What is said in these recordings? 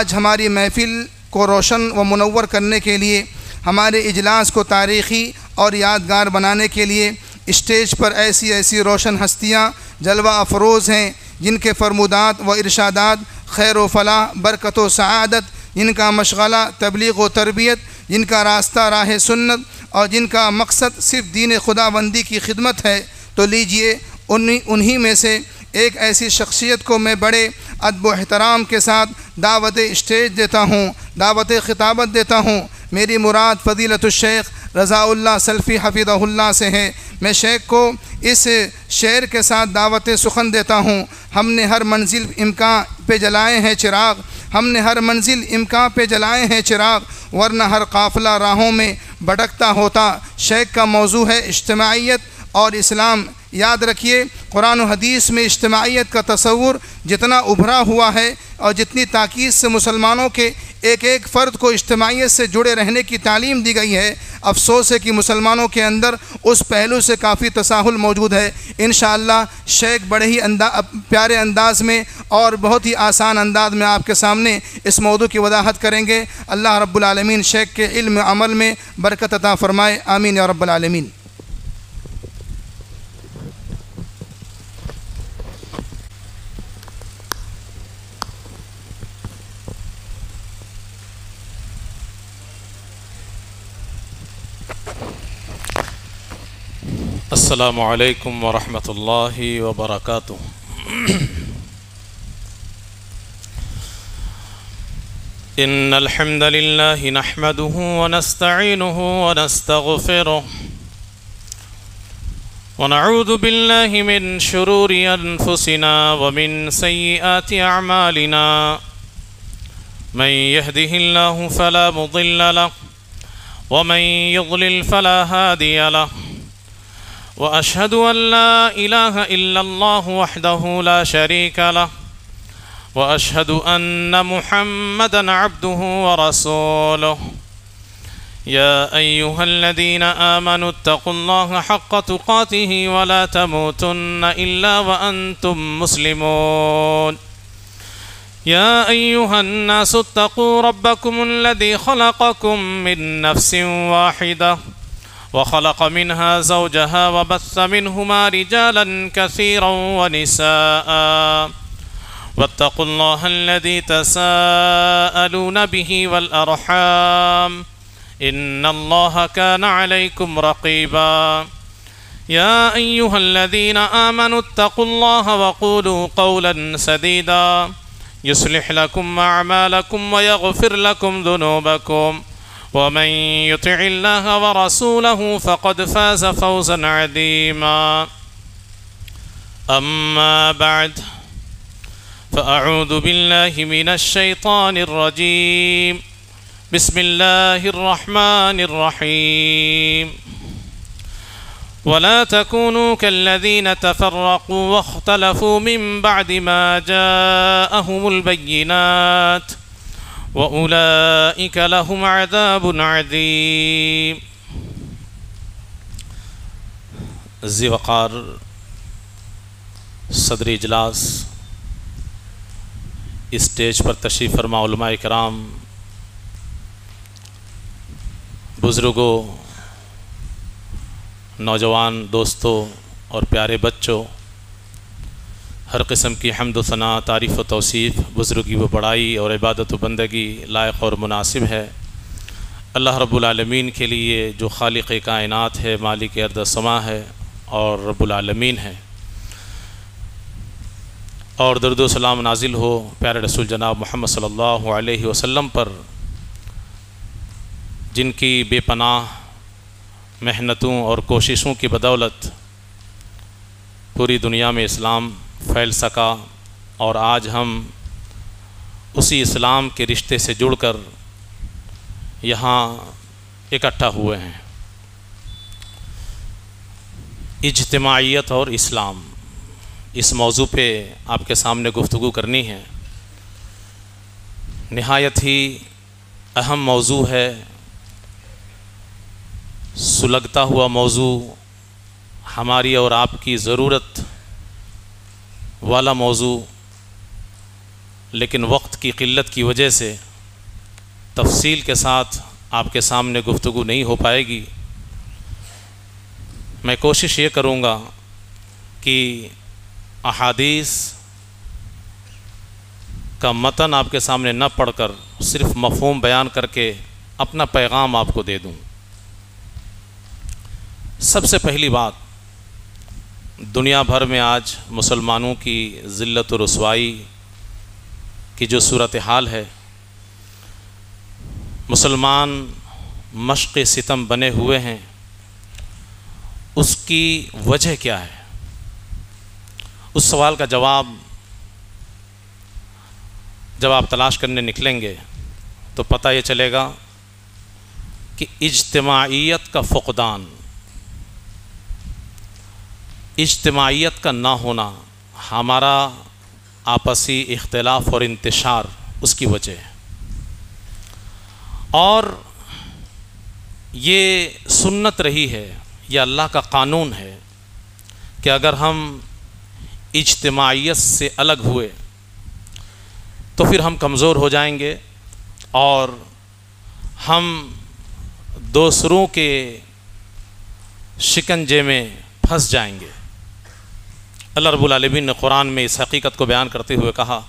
آج ہماری محفل کو روشن و منور کرنے کے لیے، ہمارے اجلاس کو تاریخی اور یادگار بنانے کے لیے اسٹیج پر ایسی روشن ہستیاں جلوہ افروز ہیں، جن کے فرمودات و ارشادات خیر و فلاح، برکت و سعادت، جن کا مشغلہ تبلیغ و تربیت، جن کا راستہ راہ سنت، اور جن کا مقصد صرف دین خداوندی کی خدمت ہے۔ تو لیجئے انہی میں سے ایک ایسی شخصیت کو میں بڑے ادب و احترام کے ساتھ دعوت اسٹیج دیتا ہوں، دعوت خطابت دیتا ہوں۔ میری مراد فضیلت الشیخ رضا اللہ سلفی حفظہ اللہ سے ہے۔ میں شیخ کو اس شعر کے ساتھ دعوت سخن دیتا ہوں۔ ہم نے ہر منزل امکان پہ جلائے ہیں چراغ، ہم نے ہر منزل امکان پہ جلائے ہیں چراغ، ورنہ ہر قافلہ راہوں میں بھٹکتا ہوتا۔ شیخ کا موضوع ہے اجتماعیت اور اسلام۔ یاد رکھیے، قرآن و حدیث میں اجتماعیت کا تصور جتنا ابھرا ہوا ہے اور جتنی تاکید سے مسلمانوں کے ایک ایک فرد کو اجتماعیت سے جڑے رہنے کی تعلیم دی گئی ہے، افسوس ہے کہ مسلمانوں کے اندر اس پہلو سے کافی تساہل موجود ہے۔ انشاءاللہ شیخ بڑے ہی پیارے انداز میں اور بہت ہی آسان انداز میں آپ کے سامنے اس موضوع کی وضاحت کریں گے۔ اللہ رب العالمین شیخ کے علم عمل میں برکت عطا فرمائے، آمین یا رب العالمین۔ السلام علیکم ورحمۃ اللہ وبرکاتہ۔ ان الحمد للہ نحمده ونستعینه ونستغفره ونعوذ باللہ من شرور انفسنا ومن سیئات اعمالنا، من يهده الله فلا مضل له ومن يضلل فلا هادي له، وأشهد أن لا إله إلا الله وحده لا شريك له، وأشهد أن محمدًا عبده ورسوله۔ يا أيها الذين آمنوا اتقوا الله حق تقاته ولا تموتن إلا وأنتم مسلمون۔ يا أيها الناس اتقوا ربكم الذي خلقكم من نفس واحدة وخلق منها زوجها وبث منهما رجالا كثيرا ونساء، واتقوا الله الذي تساءلون به والأرحام إن الله كان عليكم رقيبا۔ يا أيها الذين آمنوا اتقوا الله وقولوا قولا سديدا يصلح لكم أعمالكم ويغفر لكم ذنوبكم، ومن يطع الله ورسوله فقد فاز فوزا عظيما۔ أما بعد، فأعوذ بالله من الشيطان الرجيم، بسم الله الرحمن الرحيم۔ ولا تكونوا كالذين تفرقوا واختلفوا من بعد ما جاءهم البينات، وَأُولَئِكَ لَهُمْ عَذَابٌ عَظِيمٌ۔ ذی وقار صدر اجلاس، اسٹیج پر تشریف فرما علماء کرام، بزرگوں، نوجوان دوستوں اور پیارے بچوں، ہر قسم کی حمد و ثنا، تعریف و توصیف، بزرگی و بڑائی اور عبادت و بندگی لائق اور مناسب ہے اللہ رب العالمین کے لیے، جو خالق کائنات ہے، مالک ارض و سما ہے اور رب العالمین ہے۔ اور درود و سلام نازل ہو پیارے رسول جناب محمد صلی اللہ علیہ وسلم پر، جن کی بے پناہ محنتوں اور کوششوں کی بدولت پوری دنیا میں اسلام پھیل سکا، اور آج ہم اسی اسلام کے رشتے سے جڑ کر یہاں اکٹھا ہوئے ہیں۔ اجتماعیت اور اسلام، اس موضوع پہ آپ کے سامنے گفتگو کرنی ہے۔ نہایت ہی اہم موضوع ہے، سلگتا ہوا موضوع، ہماری اور آپ کی ضرورت والا موضوع، لیکن وقت کی قلت کی وجہ سے تفصیل کے ساتھ آپ کے سامنے گفتگو نہیں ہو پائے گی۔ میں کوشش یہ کروں گا کہ احادیث کا متن آپ کے سامنے نہ پڑھ کر صرف مفہوم بیان کر کے اپنا پیغام آپ کو دے دوں۔ سب سے پہلی بات، دنیا بھر میں آج مسلمانوں کی ذلت و رسوائی کی جو صورتحال ہے، مسلمان مشق ستم بنے ہوئے ہیں، اس کی وجہ کیا ہے؟ اس سوال کا جواب جب آپ تلاش کرنے نکلیں گے تو پتہ یہ چلے گا کہ اجتماعیت کا فقدان، اجتماعیت کا نہ ہونا، ہمارا آپسی اختلاف اور انتشار اس کی وجہ ہے۔ اور یہ سنت رہی ہے، یہ اللہ کا قانون ہے کہ اگر ہم اجتماعیت سے الگ ہوئے تو پھر ہم کمزور ہو جائیں گے اور ہم دوسروں کے شکنجے میں پھنس جائیں گے۔ اللہ رب العالمین نے قرآن میں اس حقیقت کو بیان کرتے ہوئے کہا،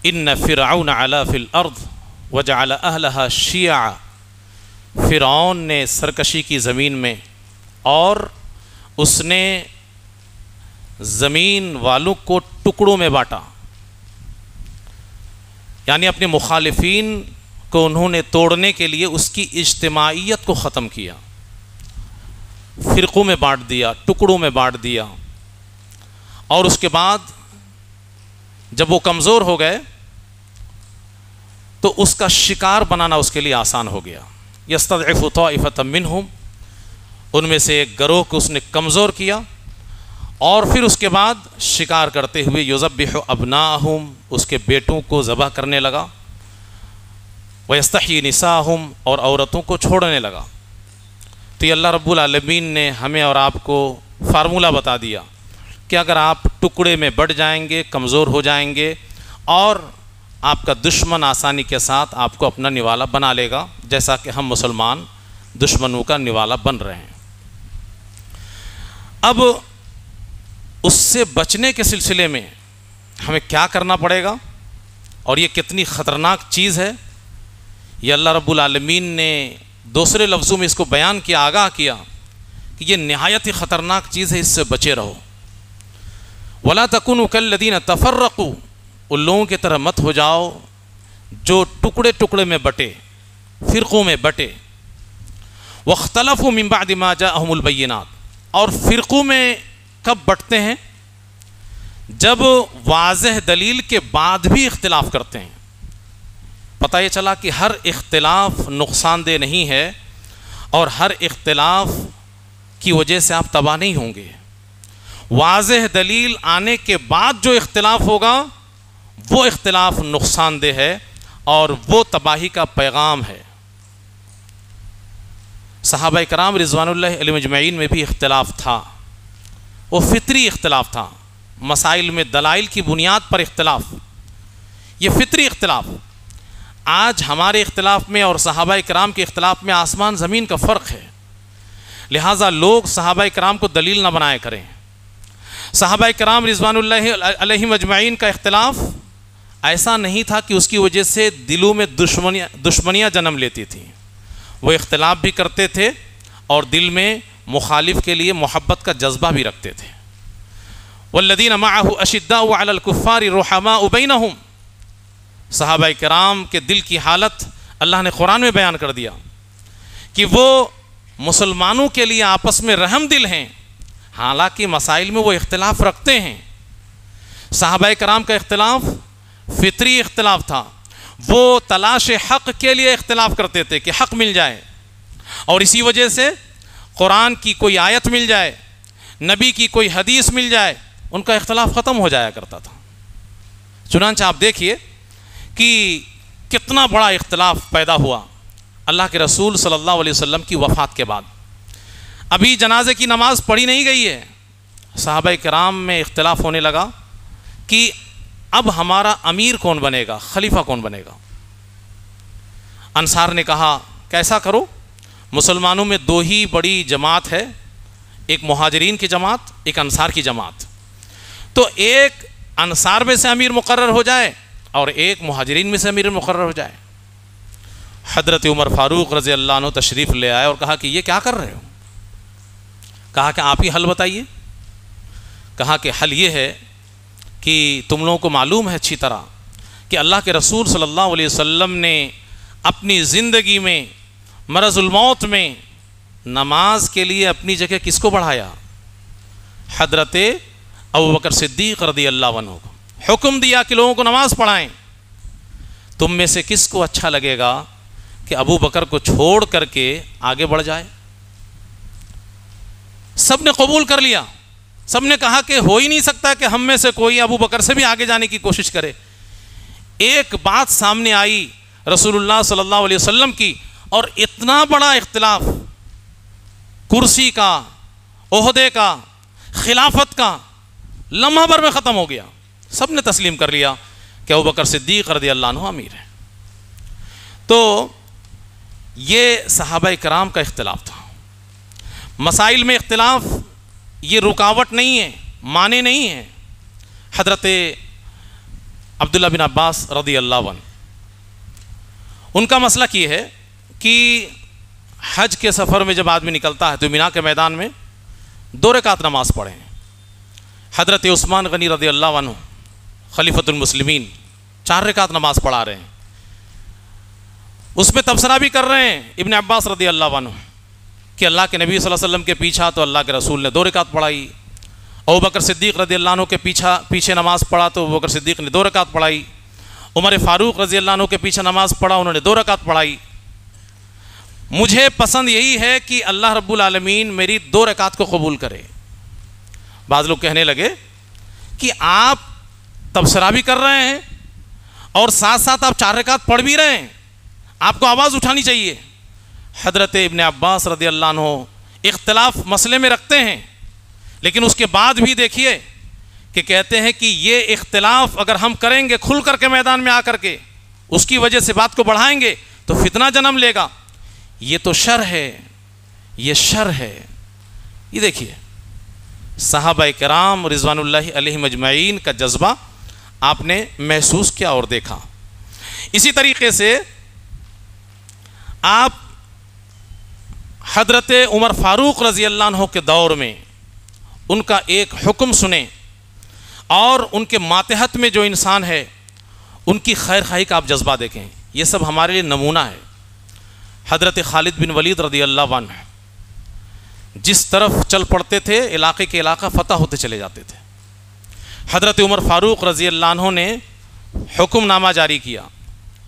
ان فرعون علا فی الارض وجعل اہلہا شیعا، فرعون نے سرکشی کی زمین میں اور اس نے زمین والوں کو ٹکڑوں میں بانٹا، یعنی اپنے مخالفین کو انہوں نے توڑنے کے لیے اس کی اجتماعیت کو ختم کیا، فرقوں میں بانٹ دیا، ٹکڑوں میں بانٹ دیا، اور اس کے بعد جب وہ کمزور ہو گئے تو اس کا شکار بنانا اس کے لیے آسان ہو گیا۔ یستضعف طائفۃ منہم، ان میں سے ایک گروہ کو اس نے کمزور کیا اور پھر اس کے بعد شکار کرتے ہوئے یذبح ابناءہم، اس کے بیٹوں کو ذبح کرنے لگا، ویستحیی نساءہم، اور عورتوں کو چھوڑنے لگا۔ تو یہ اللہ رب العالمین نے ہمیں اور آپ کو فارمولہ بتا دیا کہ اگر آپ ٹکڑے میں بٹ جائیں گے، کمزور ہو جائیں گے، اور آپ کا دشمن آسانی کے ساتھ آپ کو اپنا نوالا بنا لے گا، جیسا کہ ہم مسلمان دشمنوں کا نوالا بن رہے ہیں۔ اب اس سے بچنے کے سلسلے میں ہمیں کیا کرنا پڑے گا، اور یہ کتنی خطرناک چیز ہے، یہ اللہ رب العالمین نے دوسرے لفظوں میں اس کو بیان کیا، آگاہ کیا کہ یہ نہایت ہی خطرناک چیز ہے، اس سے بچے رہو۔ وَلَا تَكُونُوا كَالَّذِينَ تَفَرَّقُوا، ان لوگوں کی طرح مت ہو جاؤ جو ٹکڑے ٹکڑے میں بٹے، فرقوں میں بٹے۔ وَاخْتَلَفُوا مِن بَعْدِ مَا جَاءَهُمُ الْبَيِّنَاتُ، اور فرقوں میں کب بٹتے ہیں؟ جب واضح دلیل کے بعد بھی اختلاف کرتے ہیں۔ پتہ یہ چلا کہ ہر اختلاف نقصان دہ نہیں ہے، اور ہر اختلاف کی وجہ سے آپ تباہ نہیں ہوں گے۔ واضح دلیل آنے کے بعد جو اختلاف ہوگا وہ اختلاف نقصان دہ ہے اور وہ تباہی کا پیغام ہے۔ صحابہ کرام رضوان اللہ علیہم اجمعین میں بھی اختلاف تھا، وہ فطری اختلاف تھا، مسائل میں دلائل کی بنیاد پر اختلاف، یہ فطری اختلاف۔ آج ہمارے اختلاف میں اور صحابہ کرام کے اختلاف میں آسمان زمین کا فرق ہے، لہٰذا لوگ صحابہ کرام کو دلیل نہ بنایا کریں۔ صحابہ کرام رضوان اللہ علیہم اجمعین کا اختلاف ایسا نہیں تھا کہ اس کی وجہ سے دلوں میں دشمنیاں جنم لیتی تھیں، وہ اختلاف بھی کرتے تھے اور دل میں مخالف کے لیے محبت کا جذبہ بھی رکھتے تھے۔ والذین معہ اشداء علی الکفار رحماء بینہم، صحابہ کرام کے دل کی حالت اللہ نے قرآن میں بیان کر دیا کہ وہ مسلمانوں کے لیے آپس میں رحم دل ہیں، حالانکہ مسائل میں وہ اختلاف رکھتے ہیں۔ صحابہ کرام کا اختلاف فطری اختلاف تھا، وہ تلاش حق کے لیے اختلاف کرتے تھے کہ حق مل جائے، اور اسی وجہ سے قرآن کی کوئی آیت مل جائے، نبی کی کوئی حدیث مل جائے، ان کا اختلاف ختم ہو جایا کرتا تھا۔ چنانچہ آپ دیکھیے کہ کتنا بڑا اختلاف پیدا ہوا اللہ کے رسول صلی اللہ علیہ وسلم کی وفات کے بعد۔ ابھی جنازے کی نماز پڑھی نہیں گئی ہے، صحابہ کرام میں اختلاف ہونے لگا کہ اب ہمارا امیر کون بنے گا، خلیفہ کون بنے گا؟ انصار نے کہا کیسا کرو، مسلمانوں میں دو ہی بڑی جماعت ہے، ایک مہاجرین کی جماعت، ایک انصار کی جماعت، تو ایک انصار میں سے امیر مقرر ہو جائے اور ایک مہاجرین میں سے امیر مقرر ہو جائے۔ حضرت عمر فاروق رضی اللہ عنہ تشریف لے آئے اور کہا کہ یہ کیا کر رہے ہو؟ کہا کہ آپ ہی حل بتائیے۔ کہا کہ حل یہ ہے کہ تم لوگوں کو معلوم ہے اچھی طرح کہ اللہ کے رسول صلی اللہ علیہ وسلم نے اپنی زندگی میں مرض الموت میں نماز کے لیے اپنی جگہ کس کو بڑھایا؟ حضرت ابوبکر صدیق رضی اللہ عنہ کو حکم دیا کہ لوگوں کو نماز پڑھائیں۔ تم میں سے کس کو اچھا لگے گا کہ ابو بکر کو چھوڑ کر کے آگے بڑھ جائے؟ سب نے قبول کر لیا، سب نے کہا کہ ہو ہی نہیں سکتا کہ ہم میں سے کوئی ابو بکر سے بھی آگے جانے کی کوشش کرے۔ ایک بات سامنے آئی رسول اللہ صلی اللہ علیہ وسلم کی، اور اتنا بڑا اختلاف کرسی کا، عہدے کا، خلافت کا لمحہ بھر میں ختم ہو گیا۔ سب نے تسلیم کر لیا کہ ابوبکر صدیق رضی اللہ عنہ امیر ہے۔ تو یہ صحابہ کرام کا اختلاف تھا۔ مسائل میں اختلاف یہ رکاوٹ نہیں ہے، معنی نہیں ہے۔ حضرت عبداللہ بن عباس رضی اللہ عنہ، ان کا مسلک یہ ہے کہ حج کے سفر میں جب آدمی نکلتا ہے تو مینا کے میدان میں 2 رکعت نماز پڑھیں۔ حضرت عثمان غنی رضی اللہ عنہ خلیفۃ المسلمین 4 رکعت نماز پڑھا رہے ہیں، اس میں تبصرہ بھی کر رہے ہیں ابن عباس رضی اللہ عنہ کہ اللہ کے نبی صلی اللہ علیہ وسلم کے پیچھا تو اللہ کے رسول نے 2 رکعت پڑھائی، ابوبکر صدیق رضی اللہ عنہ کے پیچھے نماز پڑھا تو ابوبکر صدیق نے 2 رکعت پڑھائی، عمر فاروق رضی اللہ عنہ کے پیچھے نماز پڑھا، انہوں نے 2 رکعت پڑھائی۔ مجھے پسند یہی ہے کہ اللہ رب العالمین میری 2 رکعت کو قبول کرے۔ بعض لوگ کہنے لگے کہ آپ تبصرہ بھی کر رہے ہیں اور ساتھ ساتھ آپ 4 رکعت پڑھ بھی رہے ہیں، آپ کو آواز اٹھانی چاہیے۔ حضرت ابن عباس رضی اللہ عنہ اختلاف مسئلے میں رکھتے ہیں، لیکن اس کے بعد بھی دیکھیے کہ کہتے ہیں کہ یہ اختلاف اگر ہم کریں گے کھل کر کے میدان میں آ کر کے، اس کی وجہ سے بات کو بڑھائیں گے تو فتنہ جنم لے گا۔ یہ تو شر ہے، یہ شر ہے۔ یہ دیکھیے صحابہ کرام رضوان اللہ علیہم اجمعین کا جذبہ آپ نے محسوس کیا اور دیکھا۔ اسی طریقے سے آپ حضرت عمر فاروق رضی اللہ عنہ کے دور میں ان کا ایک حکم سنیں، اور ان کے ماتحت میں جو انسان ہے ان کی خیر خواہی کا آپ جذبہ دیکھیں۔ یہ سب ہمارے لیے نمونہ ہے۔ حضرت خالد بن ولید رضی اللہ عنہ جس طرف چل پڑتے تھے علاقے کے علاقہ فتح ہوتے چلے جاتے تھے۔ حضرت عمر فاروق رضی اللہ عنہ نے حکم نامہ جاری کیا،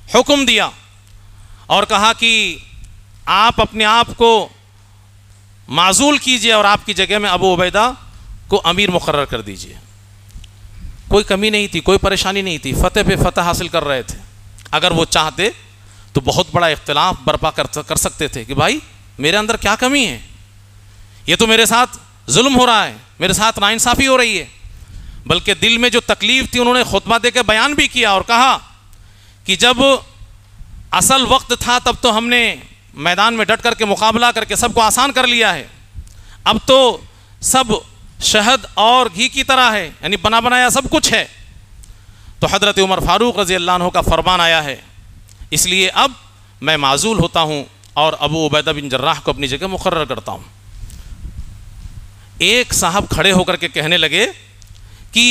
حکم دیا اور کہا کہ آپ اپنے آپ کو معزول کیجئے اور آپ کی جگہ میں ابو عبیدہ کو امیر مقرر کر دیجئے۔ کوئی کمی نہیں تھی، کوئی پریشانی نہیں تھی، فتح پہ فتح حاصل کر رہے تھے۔ اگر وہ چاہتے تو بہت بڑا اختلاف برپا کر سکتے تھے کہ بھائی میرے اندر کیا کمی ہے، یہ تو میرے ساتھ ظلم ہو رہا ہے، میرے ساتھ ناانصافی ہو رہی ہے۔ بلکہ دل میں جو تکلیف تھی انہوں نے خطبہ دے کے بیان بھی کیا اور کہا کہ جب اصل وقت تھا تب تو ہم نے میدان میں ڈٹ کر کے مقابلہ کر کے سب کو آسان کر لیا ہے، اب تو سب شہد اور گھی کی طرح ہے، یعنی بنا بنایا سب کچھ ہے۔ تو حضرت عمر فاروق رضی اللہ عنہ کا فرمان آیا ہے، اس لیے اب میں معزول ہوتا ہوں اور ابو عبیدہ بن جراح کو اپنی جگہ مقرر کرتا ہوں۔ ایک صاحب کھڑے ہو کر کے کہنے لگے کہ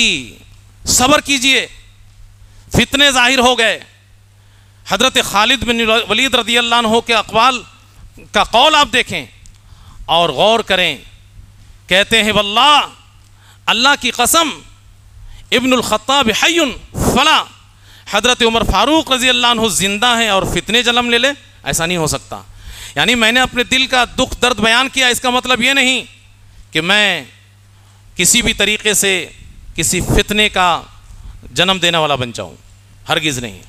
صبر کیجئے، فتنے ظاہر ہو گئے۔ حضرت خالد بن ولید رضی اللہ عنہ کے اقوال کا قول آپ دیکھیں اور غور کریں۔ کہتے ہیں واللہ، اللہ کی قسم، ابن الخطاب حی فلا، حضرت عمر فاروق رضی اللہ عنہ زندہ ہیں اور فتنے جنم لے لے، ایسا نہیں ہو سکتا۔ یعنی میں نے اپنے دل کا دکھ درد بیان کیا، اس کا مطلب یہ نہیں کہ میں کسی بھی طریقے سے کسی فتنے کا جنم دینے والا بن جاؤں، ہرگز نہیں۔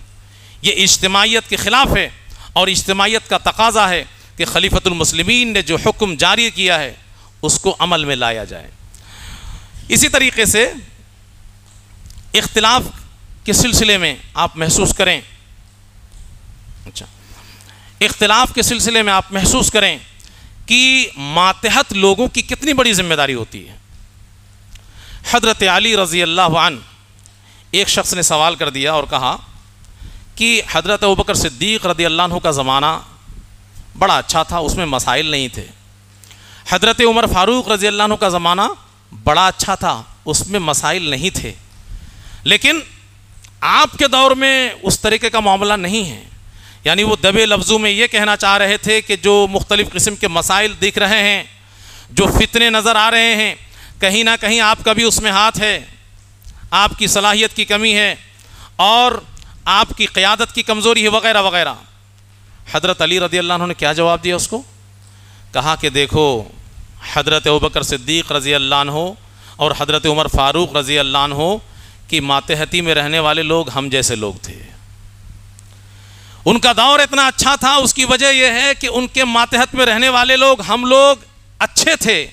یہ اجتماعیت کے خلاف ہے، اور اجتماعیت کا تقاضا ہے کہ خلیفۃ المسلمین نے جو حکم جاری کیا ہے اس کو عمل میں لایا جائے۔ اسی طریقے سے اختلاف کے سلسلے میں آپ محسوس کریں، اچھا اختلاف کے سلسلے میں آپ محسوس کریں کہ ماتحت لوگوں کی کتنی بڑی ذمہ داری ہوتی ہے۔ حضرت علی رضی اللہ عنہ، ایک شخص نے سوال کر دیا اور کہا کہ حضرت ابوبکر صدیق رضی اللہ عنہ کا زمانہ بڑا اچھا تھا، اس میں مسائل نہیں تھے۔ حضرت عمر فاروق رضی اللہ عنہ کا زمانہ بڑا اچھا تھا، اس میں مسائل نہیں تھے، لیکن آپ کے دور میں اس طریقے کا معاملہ نہیں ہے۔ یعنی وہ دبے لفظوں میں یہ کہنا چاہ رہے تھے کہ جو مختلف قسم کے مسائل دکھ رہے ہیں، جو فتنے نظر آ رہے ہیں، کہیں نہ کہیں آپ کا بھی اس میں ہاتھ ہے، آپ کی صلاحیت کی کمی ہے اور آپ کی قیادت کی کمزوری ہے وغیرہ وغیرہ۔ حضرت علی رضی اللہ عنہ نے کیا جواب دیا اس کو؟ کہا کہ دیکھو، حضرت ابوبکر صدیق رضی اللہ عنہ اور حضرت عمر فاروق رضی اللہ عنہ کی ماتحتی میں رہنے والے لوگ ہم جیسے لوگ تھے۔ ان کا دور اتنا اچھا تھا، اس کی وجہ یہ ہے کہ ان کے ماتحت میں رہنے والے لوگ ہم لوگ اچھے تھے،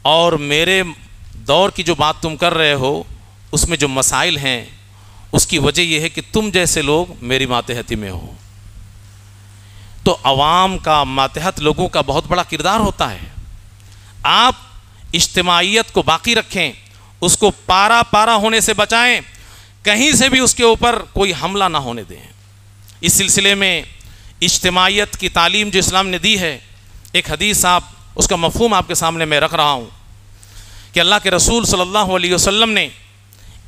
اور میرے دور کی جو بات تم کر رہے ہو اس میں جو مسائل ہیں اس کی وجہ یہ ہے کہ تم جیسے لوگ میری ماتحتی میں ہو۔ تو عوام کا، ماتحت لوگوں کا بہت بڑا کردار ہوتا ہے۔ آپ اجتماعیت کو باقی رکھیں، اس کو پارا پارا ہونے سے بچائیں، کہیں سے بھی اس کے اوپر کوئی حملہ نہ ہونے دیں۔ اس سلسلے میں اجتماعیت کی تعلیم جو اسلام نے دی ہے، ایک حدیث اس کا مفہوم آپ کے سامنے میں رکھ رہا ہوں کہ اللہ کے رسول صلی اللہ علیہ وسلم نے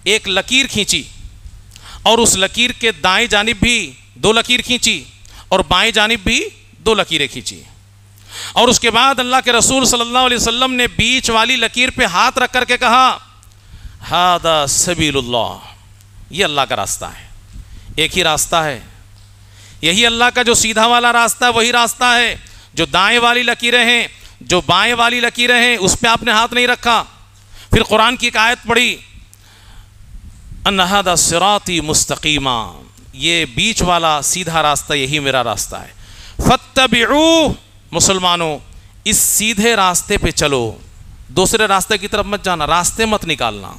ایک لکیر کھینچی اور اس لکیر کے دائیں جانب بھی 2 لکیر کھینچی اور بائیں جانب بھی 2 لکیریں کھینچی، اور اس کے بعد اللہ کے رسول صلی اللہ علیہ وسلم نے بیچ والی لکیر پہ ہاتھ رکھ کر کے کہا ھذا سبیل اللہ، یہ اللہ کا راستہ ہے، ایک ہی راستہ ہے، یہی اللہ کا جو سیدھا والا راستہ ہے وہی راستہ ہے۔ جو دائیں والی لکیریں ہیں، جو بائیں والی لکیریں ہیں، اس پہ آپ نے ہاتھ نہیں رکھا۔ پھر قرآن کی ایک آیت پڑھی، ان ھذا صراطی مستقیما، یہ بیچ والا سیدھا راستہ یہی میرا راستہ ہے، فاتبعوہ، مسلمانوں اس سیدھے راستے پہ چلو، دوسرے راستے کی طرف مت جانا، راستے مت نکالنا۔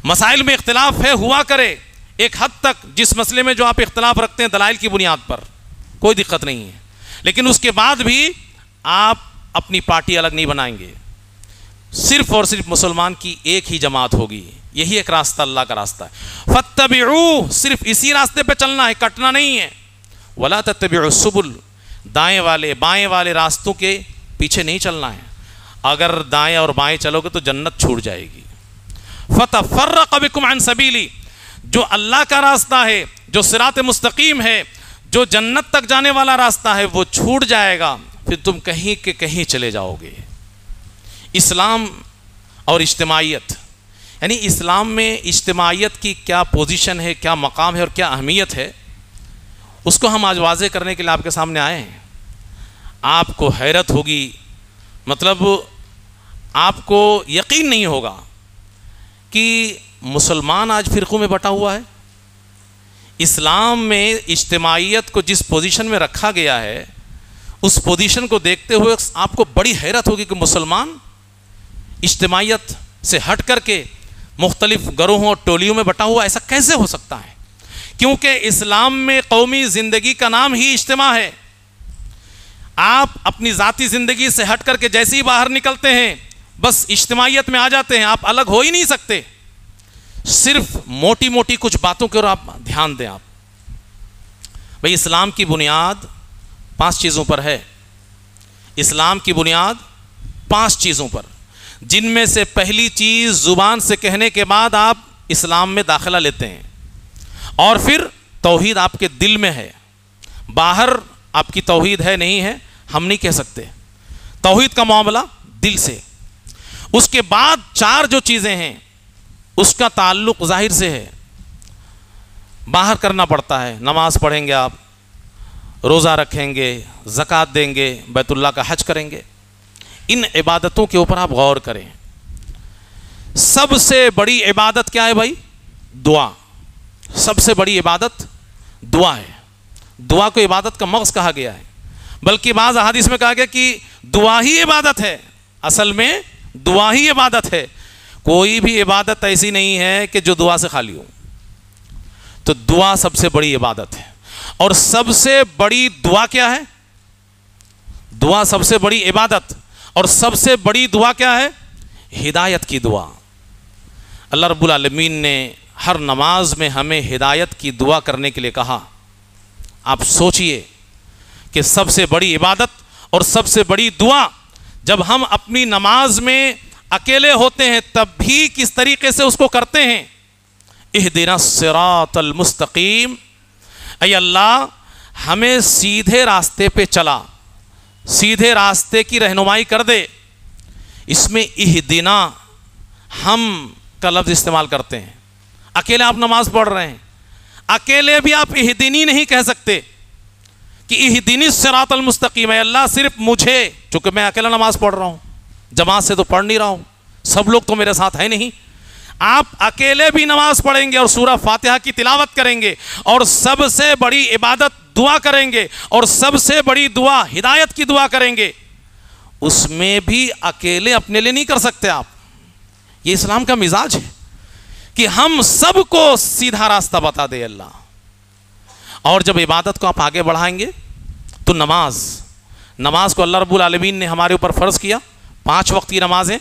مسائل میں اختلاف ہے، ہوا کرے ایک حد تک، جس مسئلے میں جو آپ اختلاف رکھتے ہیں دلائل کی بنیاد پر، کوئی دقت نہیں ہے، لیکن اس کے بعد بھی آپ اپنی پارٹی الگ نہیں بنائیں گے، صرف اور صرف مسلمان کی ایک ہی جماعت ہوگی، یہی ایک راستہ اللہ کا راستہ ہے۔ فاتبعوہ، صرف اسی راستے پہ چلنا ہے، کٹنا نہیں ہے۔ ولا تتبعوا السبل، دائیں والے بائیں والے راستوں کے پیچھے نہیں چلنا ہے، اگر دائیں اور بائیں چلو گے تو جنت چھوٹ جائے گی۔ فتفرق بکم عن سبیلی، جو اللہ کا راستہ ہے، جو صراط مستقیم ہے، جو جنت تک جانے والا راستہ ہے، وہ چھوٹ جائے گا، پھر تم کہیں کہ کہیں چلے جاؤ گے۔ اسلام اور اجتماعیت، یعنی اسلام میں اجتماعیت کی کیا پوزیشن ہے، کیا مقام ہے اور کیا اہمیت ہے، اس کو ہم آج واضح کرنے کے لیے آپ کے سامنے آئے ہیں۔ آپ کو حیرت ہوگی، مطلب آپ کو یقین نہیں ہوگا کہ مسلمان آج فرقوں میں بٹا ہوا ہے۔ اسلام میں اجتماعیت کو جس پوزیشن میں رکھا گیا ہے، اس پوزیشن کو دیکھتے ہوئے آپ کو بڑی حیرت ہوگی کہ مسلمان اجتماعیت سے ہٹ کر کے مختلف گروہوں اور ٹولیوں میں بٹا ہوا، ایسا کیسے ہو سکتا ہے؟ کیونکہ اسلام میں قومی زندگی کا نام ہی اجتماع ہے۔ آپ اپنی ذاتی زندگی سے ہٹ کر کے جیسے ہی باہر نکلتے ہیں بس اجتماعیت میں آ جاتے ہیں، آپ الگ ہو ہی نہیں سکتے۔ صرف موٹی موٹی کچھ باتوں کے اور آپ دھیان دیں۔ آپ بھئی، اسلام کی بنیاد 5 چیزوں پر ہے۔ اسلام کی بنیاد 5 چیزوں پر، جن میں سے پہلی چیز زبان سے کہنے کے بعد آپ اسلام میں داخلہ لیتے ہیں، اور پھر توحید آپ کے دل میں ہے۔ باہر آپ کی توحید ہے نہیں ہے ہم نہیں کہہ سکتے، توحید کا معاملہ دل سے۔ اس کے بعد 4 جو چیزیں ہیں اس کا تعلق ظاہر سے ہے، باہر کرنا پڑتا ہے۔ نماز پڑھیں گے آپ، روزہ رکھیں گے، زکوٰۃ دیں گے، بیت اللہ کا حج کریں گے، ان عبادتوں کے اوپر آپ غور کریں۔ سب سے بڑی عبادت کیا ہے بھائی؟ دعا۔ سب سے بڑی عبادت دعا ہے۔ دعا کو عبادت کا مغز کہا گیا ہے، بلکہ بعض احادیث میں کہا گیا کہ دعا ہی عبادت ہے۔ اصل میں دعا ہی عبادت ہے، کوئی بھی عبادت ایسی نہیں ہے کہ جو دعا سے خالی ہو۔ تو دعا سب سے بڑی عبادت ہے. اور سب سے بڑی دعا کیا ہے؟ دعا سب سے بڑی عبادت. اور سب سے بڑی دعا کیا ہے؟ ہدایت کی دعا. اللہ رب العالمین نے ہر نماز میں ہمیں ہدایت کی دعا کرنے کے لیے کہا. آپ سوچئے کہ سب سے بڑی عبادت اور سب سے بڑی دعا جب ہم اپنی نماز میں اکیلے ہوتے ہیں تب بھی کس طریقے سے اس کو کرتے ہیں. اہدنا الصراط المستقیم، اے اللہ ہمیں سیدھے راستے پہ چلا، سیدھے راستے کی رہنمائی کر دے. اس میں اہدنا ہم کا لفظ استعمال کرتے ہیں. اکیلے آپ نماز پڑھ رہے ہیں، اکیلے بھی آپ اہدنی نہیں کہہ سکتے کہ اہدنی الصراط المستقیم، اے اللہ صرف مجھے، چونکہ میں اکیلا نماز پڑھ رہا ہوں، جماعت سے تو پڑھ نہیں رہا ہوں، سب لوگ تو میرے ساتھ ہیں نہیں. آپ اکیلے بھی نماز پڑھیں گے اور سورہ فاتحہ کی تلاوت کریں گے اور سب سے بڑی عبادت دعا کریں گے اور سب سے بڑی دعا ہدایت کی دعا کریں گے. اس میں بھی اکیلے اپنے لیے نہیں کر سکتے آپ. یہ اسلام کا مزاج ہے کہ ہم سب کو سیدھا راستہ بتا دے اللہ. اور جب عبادت کو آپ آگے بڑھائیں گے تو نماز کو اللہ رب العالمین نے ہمارے اوپر فرض کیا. 5 وقت کی نمازیں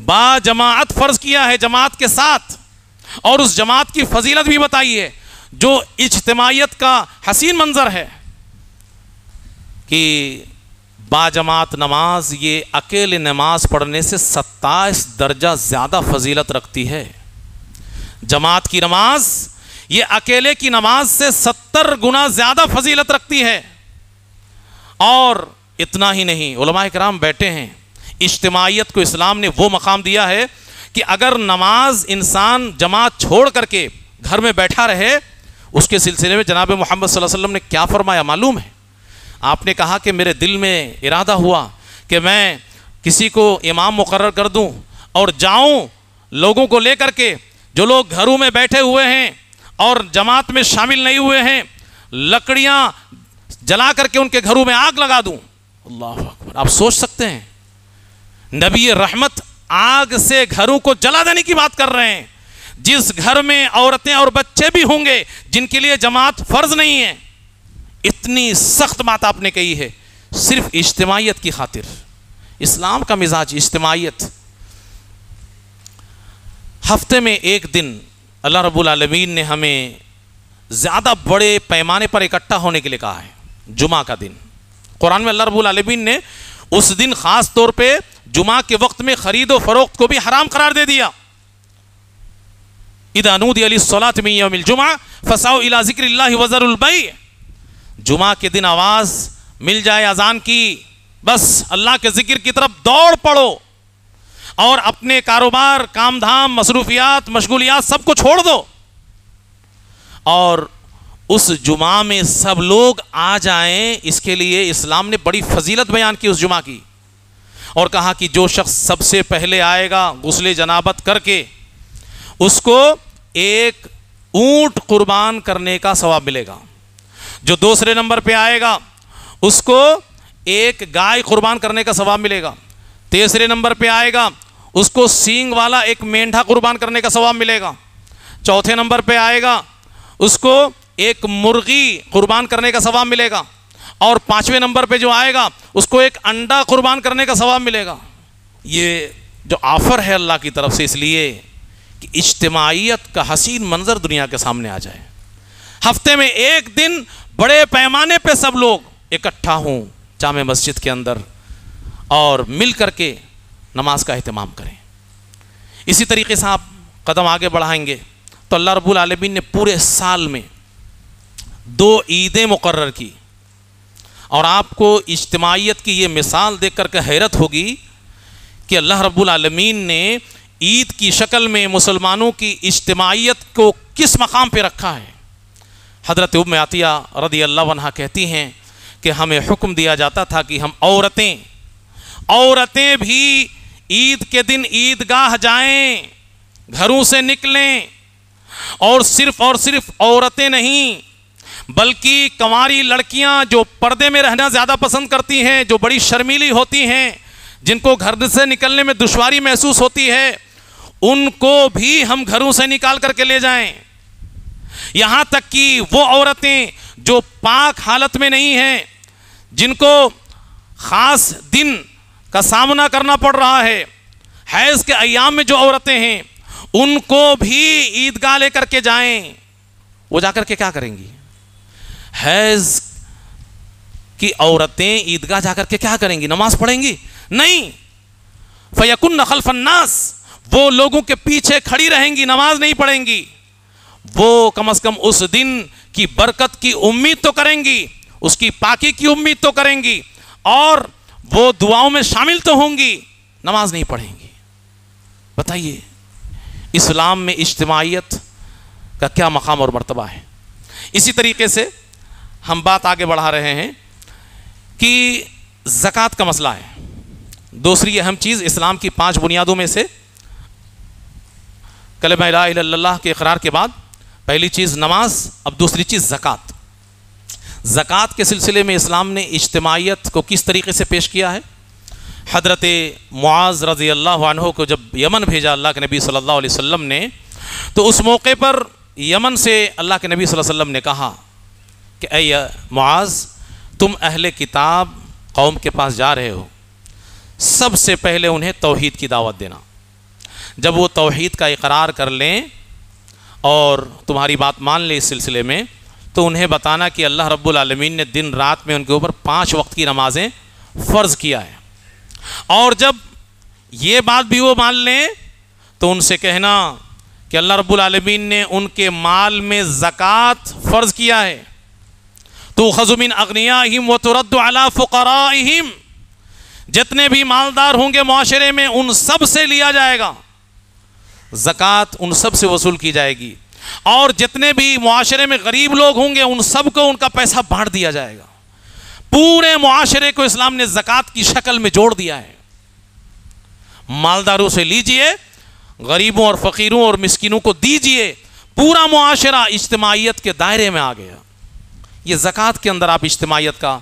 با جماعت فرض کیا ہے، جماعت کے ساتھ، اور اس جماعت کی فضیلت بھی بتائی ہے جو اجتماعیت کا حسین منظر ہے کہ با جماعت نماز یہ اکیلے نماز پڑھنے سے 27 درجہ زیادہ فضیلت رکھتی ہے. جماعت کی نماز یہ اکیلے کی نماز سے 70 گنا زیادہ فضیلت رکھتی ہے. اور اتنا ہی نہیں، علماء کرام بیٹھے ہیں، اجتماعیت کو اسلام نے وہ مقام دیا ہے کہ اگر نماز انسان جماعت چھوڑ کر کے گھر میں بیٹھا رہے، اس کے سلسلے میں جناب محمد صلی اللہ علیہ وسلم نے کیا فرمایا معلوم ہے؟ آپ نے کہا کہ میرے دل میں ارادہ ہوا کہ میں کسی کو امام مقرر کر دوں اور جاؤں لوگوں کو لے کر کے، جو لوگ گھروں میں بیٹھے ہوئے ہیں اور جماعت میں شامل نہیں ہوئے ہیں، لکڑیاں جلا کر کے ان کے گھروں میں آگ لگا دوں. اللہ اکبر. آپ سوچ سکتے ہیں نبی رحمت آگ سے گھروں کو جلا دینے کی بات کر رہے ہیں. جس گھر میں عورتیں اور بچے بھی ہوں گے جن کے لیے جماعت فرض نہیں ہے، اتنی سخت بات آپ نے کہی ہے صرف اجتماعیت کی خاطر. اسلام کا مزاج اجتماعیت. ہفتے میں ایک دن اللہ رب العالمین نے ہمیں زیادہ بڑے پیمانے پر اکٹھا ہونے کے لیے کہا ہے، جمعہ کا دن. قرآن میں اللہ رب العالمین نے اس دن خاص طور پہ جمعہ کے وقت میں خرید و فروخت کو بھی حرام قرار دے دیا. اذا نودی للصلاۃ من یوم الجمعہ فسعوا الی ذکر اللہ وذروا البیع. جمعہ کے دن آواز مل جائے اذان کی، بس اللہ کے ذکر کی طرف دوڑ پڑو اور اپنے کاروبار، کام دھام، مصروفیات، مشغولیات سب کو چھوڑ دو اور اس جمعہ میں سب لوگ آ جائیں. اس کے لیے اسلام نے بڑی فضیلت بیان کی اس جمعہ کی اور کہا کہ جو شخص سب سے پہلے آئے گا غسل جنابت کر کے، اس کو ایک اونٹ قربان کرنے کا ثواب ملے گا. جو دوسرے نمبر پہ آئے گا اس کو ایک گائے قربان کرنے کا ثواب ملے گا. تیسرے نمبر پہ آئے گا اس کو سینگ والا ایک مینڈھا قربان کرنے کا ثواب ملے گا. چوتھے نمبر پہ آئے گا اس کو ایک مرغی قربان کرنے کا ثواب ملے گا. اور 5ویں نمبر پہ جو آئے گا اس کو ایک انڈا قربان کرنے کا ثواب ملے گا. یہ جو آفر ہے اللہ کی طرف سے اس لیے کہ اجتماعیت کا حسین منظر دنیا کے سامنے آ جائے. ہفتے میں ایک دن بڑے پیمانے پہ سب لوگ اکٹھا ہوں جامع مسجد کے اندر اور مل کر کے نماز کا اہتمام کریں. اسی طریقے سے آپ قدم آگے بڑھائیں گے تو اللہ رب العالمین نے پورے سال میں 2 عیدیں مقرر کی. اور آپ کو اجتماعیت کی یہ مثال دیکھ کر کے حیرت ہوگی کہ اللہ رب العالمین نے عید کی شکل میں مسلمانوں کی اجتماعیت کو کس مقام پہ رکھا ہے. حضرت ام عطیہ رضی اللہ عنہا کہتی ہیں کہ ہمیں حکم دیا جاتا تھا کہ ہم عورتیں بھی عید کے دن عیدگاہ جائیں، گھروں سے نکلیں. اور صرف عورتیں نہیں بلکہ کنواری لڑکیاں جو پردے میں رہنا زیادہ پسند کرتی ہیں، جو بڑی شرمیلی ہوتی ہیں، جن کو گھر سے نکلنے میں دشواری محسوس ہوتی ہے، ان کو بھی ہم گھروں سے نکال کر کے لے جائیں. یہاں تک کہ وہ عورتیں جو پاک حالت میں نہیں ہیں، جن کو خاص دن کا سامنا کرنا پڑ رہا ہے، حیض کے ایام میں جو عورتیں ہیں، ان کو بھی عیدگاہ لے کر کے جائیں۔ وہ جا کر کے کیا کریں گی؟ حیض کی عورتیں عیدگاہ جا کر کے کیا کریں گی؟ نماز پڑھیں گی؟ نہیں۔ فَيَكُنَّ خَلْفَ النَّاسِ، وہ لوگوں کے پیچھے کھڑی رہیں گی، نماز نہیں پڑھیں گی۔ وہ کم از کم اس دن کی برکت کی امید تو کریں گی، اس کی پاکی کی امید تو کریں گی، اور وہ دعاؤں میں شامل تو ہوں گی، نماز نہیں پڑھیں گی۔ بتائیے اسلام میں اجتماعیت کا کیا مقام اور مرتبہ ہے۔ اسی طریقے سے ہم بات آگے بڑھا رہے ہیں کہ زکوٰۃ کا مسئلہ ہے۔ دوسری اہم چیز اسلام کی 5 بنیادوں میں سے کلمہ لا الہ الا اللہ کے اقرار کے بعد پہلی چیز نماز، اب دوسری چیز زکوٰۃ۔ زکوٰۃ کے سلسلے میں اسلام نے اجتماعیت کو کس طریقے سے پیش کیا ہے؟ حضرت معاذ رضی اللہ عنہ کو جب یمن بھیجا اللہ کے نبی صلی اللہ علیہ وسلم نے، تو اس موقع پر یمن سے اللہ کے نبی صلی اللہ علیہ وسلم نے کہا کہ اے معاذ، تم اہل کتاب قوم کے پاس جا رہے ہو، سب سے پہلے انہیں توحید کی دعوت دینا۔ جب وہ توحید کا اقرار کر لیں اور تمہاری بات مان لیں اس سلسلے میں، تو انہیں بتانا کہ اللہ رب العالمین نے دن رات میں ان کے اوپر 5 وقت کی نمازیں فرض کیا ہے، اور جب یہ بات بھی وہ مان لیں تو ان سے کہنا کہ اللہ رب العالمین نے ان کے مال میں زکوٰۃ فرض کیا ہے، تؤخذ من اغنیائہم وترد علی فقرائہم، جتنے بھی مالدار ہوں گے معاشرے میں ان سب سے لیا جائے گا، زکوٰۃ ان سب سے وصول کی جائے گی، اور جتنے بھی معاشرے میں غریب لوگ ہوں گے ان سب کو ان کا پیسہ بانٹ دیا جائے گا۔ پورے معاشرے کو اسلام نے زکوٰۃ کی شکل میں جوڑ دیا ہے۔ مالداروں سے لیجئے، غریبوں اور فقیروں اور مسکینوں کو دیجئے، پورا معاشرہ اجتماعیت کے دائرے میں آ گیا۔ یہ زکوٰۃ کے اندر آپ اجتماعیت کا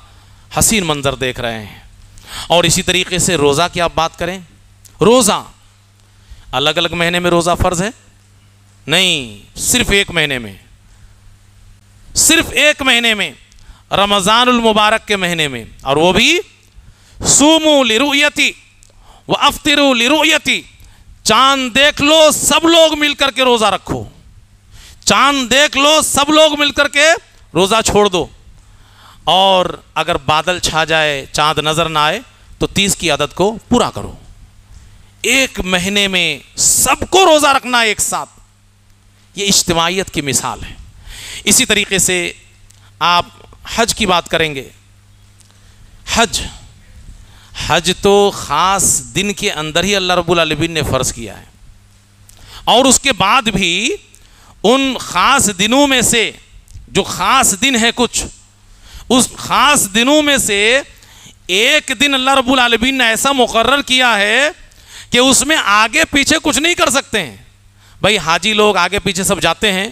حسین منظر دیکھ رہے ہیں۔ اور اسی طریقے سے روزہ کی آپ بات کریں، روزہ الگ الگ مہینے میں روزہ فرض ہے؟ نہیں، صرف ایک مہینے میں، صرف ایک مہینے میں، رمضان المبارک کے مہینے میں، اور وہ بھی صوموا لرؤیتی وافطروا لرؤیتی، چاند دیکھ لو سب لوگ مل کر کے روزہ رکھو، چاند دیکھ لو سب لوگ مل کر کے روزہ چھوڑ دو، اور اگر بادل چھا جائے چاند نظر نہ آئے تو 30 کی عدد کو پورا کرو۔ ایک مہینے میں سب کو روزہ رکھنا ایک ساتھ، یہ اجتماعیت کی مثال ہے۔ اسی طریقے سے آپ حج کی بات کریں گے، حج تو خاص دن کے اندر ہی اللہ رب العالمین نے فرض کیا ہے، اور اس کے بعد بھی ان خاص دنوں میں سے جو خاص دن ہے کچھ، اس خاص دنوں میں سے ایک دن اللہ رب العالمین نے ایسا مقرر کیا ہے کہ اس میں آگے پیچھے کچھ نہیں کر سکتے ہیں۔ بھائی حاجی لوگ آگے پیچھے سب جاتے ہیں،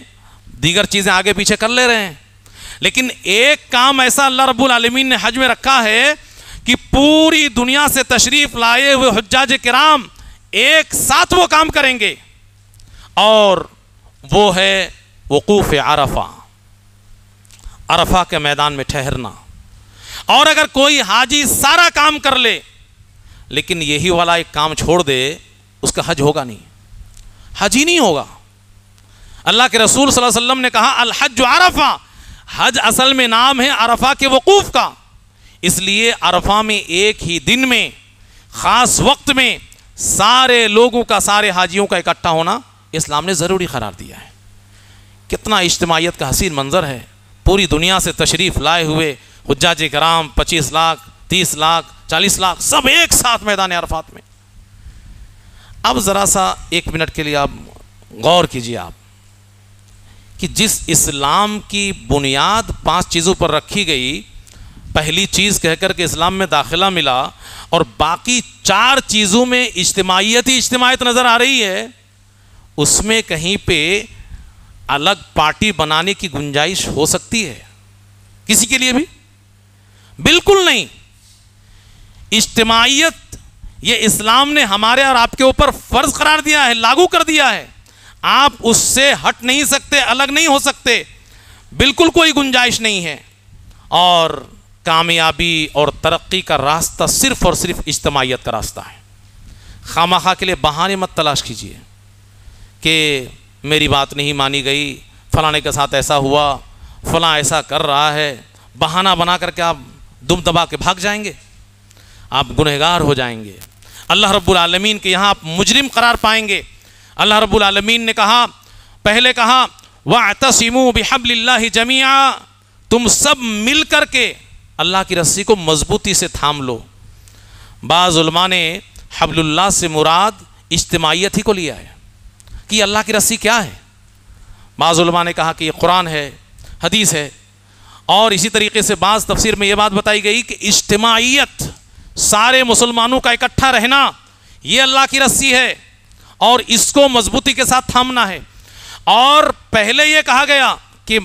دیگر چیزیں آگے پیچھے کر لے رہے ہیں، لیکن ایک کام ایسا اللہ رب العالمین نے حج میں رکھا ہے کہ پوری دنیا سے تشریف لائے ہوئے حجاج کرام ایک ساتھ وہ کام کریں گے، اور وہ ہے وقوف عرفہ، عرفہ کے میدان میں ٹھہرنا۔ اور اگر کوئی حاجی سارا کام کر لے لیکن یہی والا ایک کام چھوڑ دے، اس کا حج ہوگا نہیں، حج ہی نہیں ہوگا۔ اللہ کے رسول صلی اللہ علیہ وسلم نے کہا الحج عرفہ، حج اصل میں نام ہے عرفہ کے وقوف کا، اس لیے عرفہ میں ایک ہی دن میں خاص وقت میں سارے لوگوں کا، سارے حاجیوں کا اکٹھا ہونا اسلام نے ضروری قرار دیا ہے۔ کتنا اجتماعیت کا حسین منظر ہے، پوری دنیا سے تشریف لائے ہوئے حجاج کرام 25 لاکھ 30 لاکھ 40 لاکھ سب ایک ساتھ میدان عرفات میں۔ اب ذرا سا 1 منٹ کے لیے آپ غور کیجئے آپ کہ جس اسلام کی بنیاد 5 چیزوں پر رکھی گئی، پہلی چیز کہہ کر کے اسلام میں داخلہ ملا، اور باقی 4 چیزوں میں اجتماعیت ہی اجتماعیت نظر آ رہی ہے، اس میں کہیں پہ الگ پارٹی بنانے کی گنجائش ہو سکتی ہے کسی کے لیے بھی؟ بالکل نہیں۔ اجتماعیت یہ اسلام نے ہمارے اور آپ کے اوپر فرض قرار دیا ہے، لاگو کر دیا ہے۔ آپ اس سے ہٹ نہیں سکتے، الگ نہیں ہو سکتے، بالکل کوئی گنجائش نہیں ہے۔ اور کامیابی اور ترقی کا راستہ صرف اور صرف اجتماعیت کا راستہ ہے۔ خامخواہ کے لیے بہانے مت تلاش کیجیے کہ میری بات نہیں مانی گئی، فلانے کے ساتھ ایسا ہوا، فلاں ایسا کر رہا ہے، بہانہ بنا کر کے آپ دم دبا کے بھاگ جائیں گے، آپ گنہگار ہو جائیں گے، اللہ رب العالمین کے یہاں آپ مجرم قرار پائیں گے۔ اللہ رب العالمین نے کہا، پہلے کہا وَاعْتَصِمُوا بِحَبْلِ اللَّهِ جَمِيعًا، تم سب مل کر کے اللہ کی رسی کو مضبوطی سے تھام لو۔ بعض علماء نے حبل اللہ سے مراد اجتماعیت ہی کو لیا ہے کہ اللہ کی رسی کیا ہے۔ بعض علماء نے کہا کہ یہ قرآن ہے، حدیث ہے، اور اسی طریقے سے بعض تفسیر میں یہ بات بتائی گئی کہ اجتماعیت، سارے مسلمانوں کا اکٹھا رہنا، یہ اللہ کی رسی ہے اور اس کو مضبوطی کے ساتھ تھامنا ہے۔ اور پہلے یہ کہا گیا کہ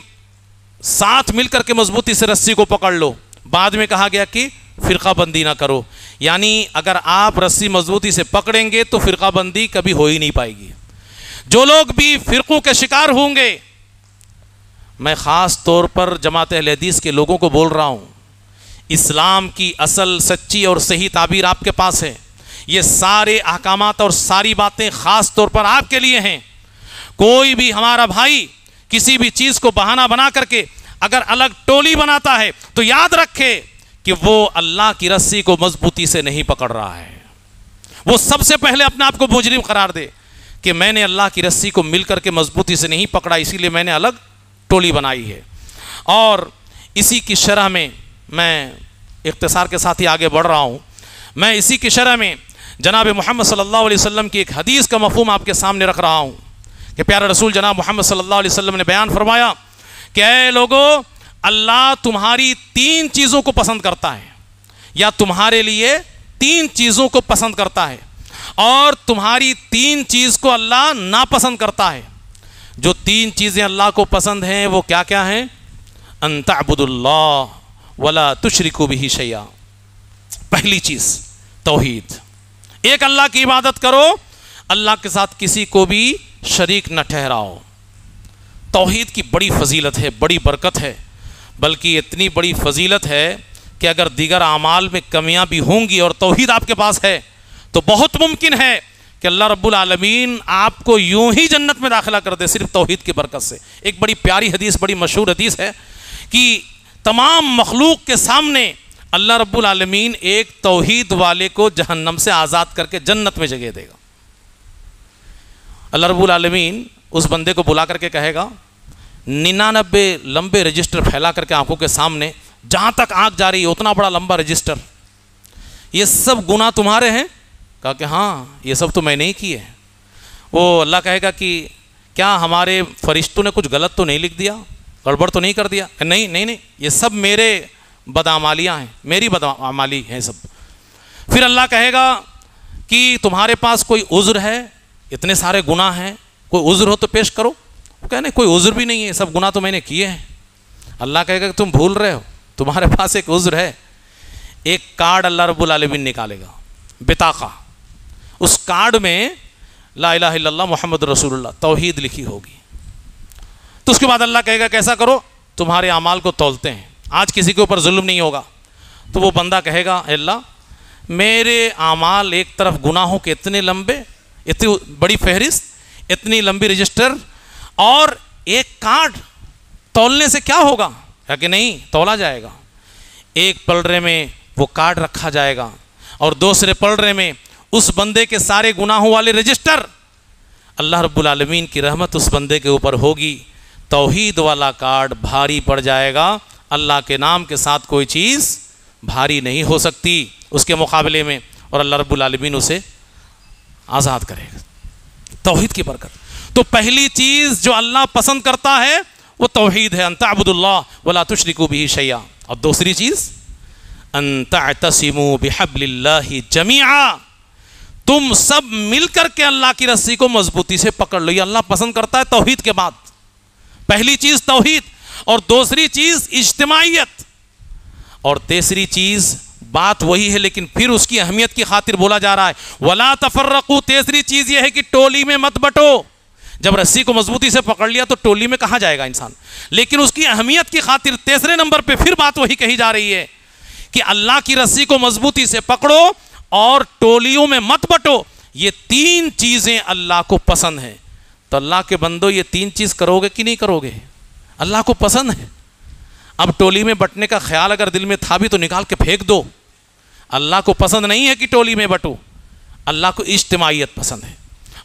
ساتھ مل کر کے مضبوطی سے رسی کو پکڑ لو، بعد میں کہا گیا کہ فرقہ بندی نہ کرو، یعنی اگر آپ رسی مضبوطی سے پکڑیں گے تو فرقہ بندی کبھی ہو ہی نہیں پائے گی۔ جو لوگ بھی فرقوں کے شکار ہوں گے، میں خاص طور پر جماعت اہل حدیث کے لوگوں کو بول رہا ہوں، اسلام کی اصل سچی اور صحیح تعبیر آپ کے پاس ہے، یہ سارے احکامات اور ساری باتیں خاص طور پر آپ کے لیے ہیں۔ کوئی بھی ہمارا بھائی کسی بھی چیز کو بہانہ بنا کر کے اگر الگ ٹولی بناتا ہے تو یاد رکھے کہ وہ اللہ کی رسی کو مضبوطی سے نہیں پکڑ رہا ہے۔ وہ سب سے پہلے اپنے آپ کو مجرم قرار دے کہ میں نے اللہ کی رسی کو مل کر کے مضبوطی سے نہیں پکڑا، اسی لیے میں نے الگ ٹولی بنائی ہے۔ اور اسی کی شرح میں میں اختصار کے ساتھ ہی آگے بڑھ رہا ہوں، میں اسی کی شرح میں جناب محمد صلی اللہ علیہ وسلم کی ایک حدیث کا مفہوم آپ کے سامنے رکھ رہا ہوں کہ پیارے رسول جناب محمد صلی اللہ علیہ وسلم نے بیان فرمایا کہ اے لوگو، اللہ تمہاری 3 چیزوں کو پسند کرتا ہے، یا تمہارے لیے 3 چیزوں کو پسند کرتا ہے، اور تمہاری 3 چیز کو اللہ ناپسند کرتا ہے۔ جو 3 چیزیں اللہ کو پسند ہیں وہ کیا کیا ہیں؟ ان تعبدوا اللہ ولا تشرکوا بہ شیئا، پہلی چیز توحید، ایک اللہ کی عبادت کرو، اللہ کے ساتھ کسی کو بھی شریک نہ ٹھہراؤ۔ توحید کی بڑی فضیلت ہے، بڑی برکت ہے، بلکہ اتنی بڑی فضیلت ہے کہ اگر دیگر اعمال میں کمیاں بھی ہوں گی اور توحید آپ کے پاس ہے تو بہت ممکن ہے کہ اللہ رب العالمین آپ کو یوں ہی جنت میں داخلہ کر دے صرف توحید کی برکت سے۔ ایک بڑی پیاری حدیث، بڑی مشہور حدیث ہے کہ تمام مخلوق کے سامنے اللہ رب العالمین ایک توحید والے کو جہنم سے آزاد کر کے جنت میں جگہ دے گا۔ اللہ رب العالمین اس بندے کو بلا کر کے کہے گا 99 لمبے رجسٹر پھیلا کر کے آنکھوں کے سامنے، جہاں تک آنکھ جا رہی ہے اتنا بڑا لمبا رجسٹر، یہ سب گناہ تمہارے ہیں؟ کہا کہ ہاں یہ سب تو میں نے ہی کیے ہیں۔ وہ اللہ کہے گا کہ کیا ہمارے فرشتوں نے کچھ غلط تو نہیں لکھ دیا، گڑبڑ تو نہیں کر دیا؟ کہ نہیں، یہ سب میرے بدعمالیاں ہیں، میری بدعمالی ہیں سب۔ پھر اللہ کہے گا کہ تمہارے پاس کوئی عذر ہے؟ اتنے سارے گناہ ہیں، کوئی عذر ہو تو پیش کرو۔ وہ کہنے کوئی عذر بھی نہیں ہے، سب گناہ تو میں نے کیے ہیں۔ اللہ کہے گا کہ تم بھول رہے ہو، تمہارے پاس ایک عذر ہے۔ ایک کارڈ اللہ رب العالمین نکالے گا، بطاقہ، اس کارڈ میں لا الہ الا اللہ محمد رسول اللہ توحید لکھی ہوگی۔ تو اس کے بعد اللہ کہے گا کیسا کرو، تمہارے اعمال کو تولتے ہیں، آج کسی کے اوپر ظلم نہیں ہوگا۔ تو وہ بندہ کہے گا اے اللہ میرے اعمال ایک طرف گناہوں کے اتنے لمبے، اتنی بڑی فہرست، اتنی لمبی رجسٹر، اور ایک کارڈ تولنے سے کیا ہوگا؟ ہے کہ نہیں، تولا جائے گا۔ ایک پلڑے میں وہ کارڈ رکھا جائے گا اور دوسرے پلڑے میں اس بندے کے سارے گناہوں والے رجسٹر۔ اللہ رب العالمین کی رحمت اس بندے کے اوپر ہوگی، توحید والا کارڈ بھاری پڑ جائے گا، اللہ کے نام کے ساتھ کوئی چیز بھاری نہیں ہو سکتی اس کے مقابلے میں، اور اللہ رب العالمین اسے آزاد کرے گا۔ توحید کی برکت۔ تو پہلی چیز جو اللہ پسند کرتا ہے وہ توحید ہے، ان تعبدوا اللہ ولا تشرکوا بہ شیئا۔ اور دوسری چیز ان تعتصموا بحبل اللہ جمیعا، تم سب مل کر کے اللہ کی رسی کو مضبوطی سے پکڑ لو۔ یہ اللہ پسند کرتا ہے توحید کے بعد۔ پہلی چیز توحید، اور دوسری چیز اجتماعیت، اور تیسری چیز بات وہی ہے لیکن پھر اس کی اہمیت کی خاطر بولا جا رہا ہے ولا تفرقوا۔ تیسری چیز یہ ہے کہ ٹولی میں مت بٹو، جب رسی کو مضبوطی سے پکڑ لیا تو ٹولی میں کہاں جائے گا انسان. لیکن اس کی اہمیت کی خاطر تیسرے نمبر پہ پھر بات وہی کہی جا رہی ہے کہ اللہ کی رسی کو مضبوطی سے پکڑو اور ٹولیوں میں مت بٹو. یہ 3 چیزیں اللہ کو پسند ہیں. تو اللہ کے بندو یہ 3 چیز کرو گے کہ نہیں کرو گے؟ اللہ کو پسند ہے. اب ٹولی میں بٹنے کا خیال اگر دل میں تھا بھی تو نکال کے پھینک دو. اللہ کو پسند نہیں ہے کہ ٹولی میں بٹو. اللہ کو اجتماعیت پسند ہے.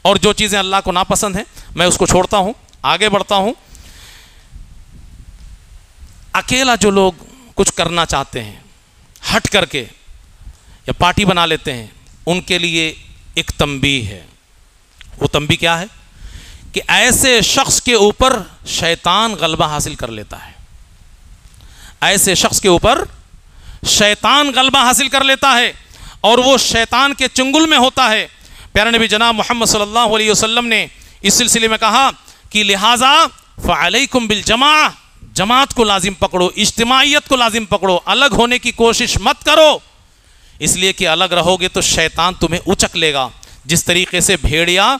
اور جو چیزیں اللہ کو ناپسند ہیں میں اس کو چھوڑتا ہوں, آگے بڑھتا ہوں. اکیلا جو لوگ کچھ کرنا چاہتے ہیں ہٹ کر کے یا پارٹی بنا لیتے ہیں, ان کے لیے ایک تنبیہ ہے. وہ تنبیہ کیا ہے کہ ایسے شخص کے اوپر شیطان غلبہ حاصل کر لیتا ہے. ایسے شخص کے اوپر شیطان غلبہ حاصل کر لیتا ہے اور وہ شیطان کے چنگل میں ہوتا ہے. پیارے نبی جناب محمد صلی اللہ علیہ وسلم نے اس سلسلے میں کہا کہ لہٰذا فعلیکم بالجماع, جماعت کو لازم پکڑو, اجتماعیت کو لازم پکڑو, الگ ہونے کی کوشش مت کرو. اس لیے کہ الگ رہو گے تو شیطان تمہیں اچک لے گا. جس طریقے سے بھیڑیا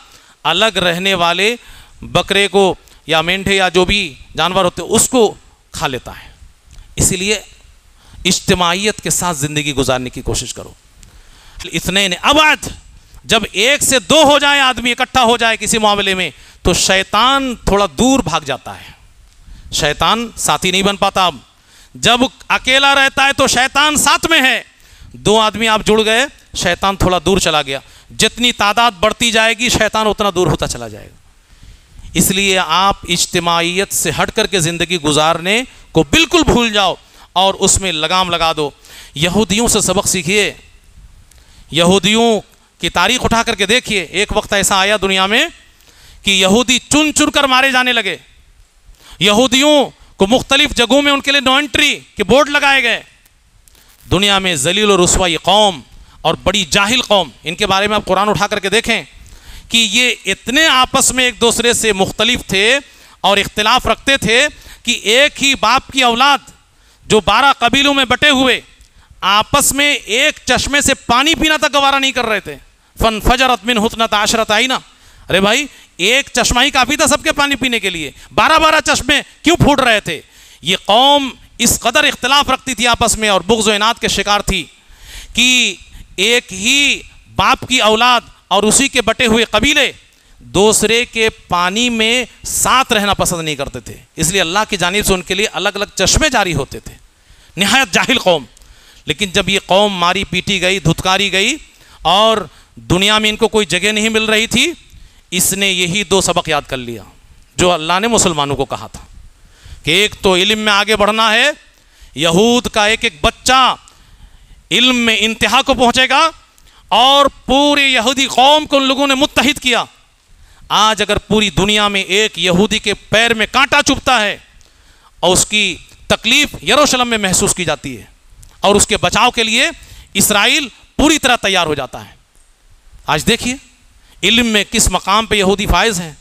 الگ رہنے والے بکرے کو یا مینڈھے یا جو بھی جانور ہوتے اس کو کھا لیتا ہے. اسی لیے اجتماعیت کے ساتھ زندگی گزارنے کی کوشش کرو. اثنین ابعد, جب 1 سے 2 ہو جائے, آدمی اکٹھا ہو جائے کسی معاملے میں تو شیطان تھوڑا دور بھاگ جاتا ہے. شیطان ساتھی نہیں بن پاتا. جب اکیلا رہتا ہے تو شیطان ساتھ میں ہے. 2 آدمی آپ جڑ گئے, شیطان تھوڑا دور چلا گیا. جتنی تعداد بڑھتی جائے گی شیطان اتنا دور ہوتا چلا جائے گا. اس لیے آپ اجتماعیت سے ہٹ کر کے زندگی گزارنے کو بالکل بھول جاؤ اور اس میں لگام لگا دو. یہودیوں سے سبق سیکھیے. یہودیوں کی تاریخ اٹھا کر کے دیکھیے. ایک وقت ایسا آیا دنیا میں کہ یہودی چن چن کر مارے جانے لگے. یہودیوں کو مختلف جگہوں میں ان کے لیے نو انٹری کے بورڈ لگائے گئے. دنیا میں ذلیل و رسوا یہ قوم اور بڑی جاہل قوم, ان کے بارے میں آپ قرآن اٹھا کر کے دیکھیں کہ یہ اتنے آپس میں ایک دوسرے سے مختلف تھے اور اختلاف رکھتے تھے کہ ایک ہی باپ کی اولاد جو 12 قبیلوں میں بٹے ہوئے آپس میں ایک چشمے سے پانی پینا تک گوارا نہیں کر رہے تھے. فانفجرت منہ اثنتا عشرۃ عینا. ارے بھائی ایک چشمہ ہی کافی تھا سب کے پانی پینے کے لیے, 12 چشمے کیوں پھوٹ رہے تھے؟ یہ قوم اس قدر اختلاف رکھتی تھی آپس میں اور بغض و عناد کے شکار تھی کہ ایک ہی باپ کی اولاد اور اسی کے بٹے ہوئے قبیلے دوسرے کے پانی میں ساتھ رہنا پسند نہیں کرتے تھے. اس لیے اللہ کی جانب سے ان کے لیے الگ الگ چشمے جاری ہوتے تھے. نہایت جاہل قوم. لیکن جب یہ قوم ماری پیٹی گئی, دھتکاری گئی اور دنیا میں ان کو کوئی جگہ نہیں مل رہی تھی, اس نے یہی 2 سبق یاد کر لیا جو اللہ نے مسلمانوں کو کہا تھا کہ ایک تو علم میں آگے بڑھنا ہے. یہود کا ایک ایک بچہ علم میں انتہا کو پہنچے گا اور پوری یہودی قوم کو ان لوگوں نے متحد کیا. آج اگر پوری دنیا میں ایک یہودی کے پیر میں کانٹا چبھتا ہے اور اس کی تکلیف یروشلم میں محسوس کی جاتی ہے اور اس کے بچاؤ کے لیے اسرائیل پوری طرح تیار ہو جاتا ہے. آج دیکھیے علم میں کس مقام پہ یہودی فائز ہیں.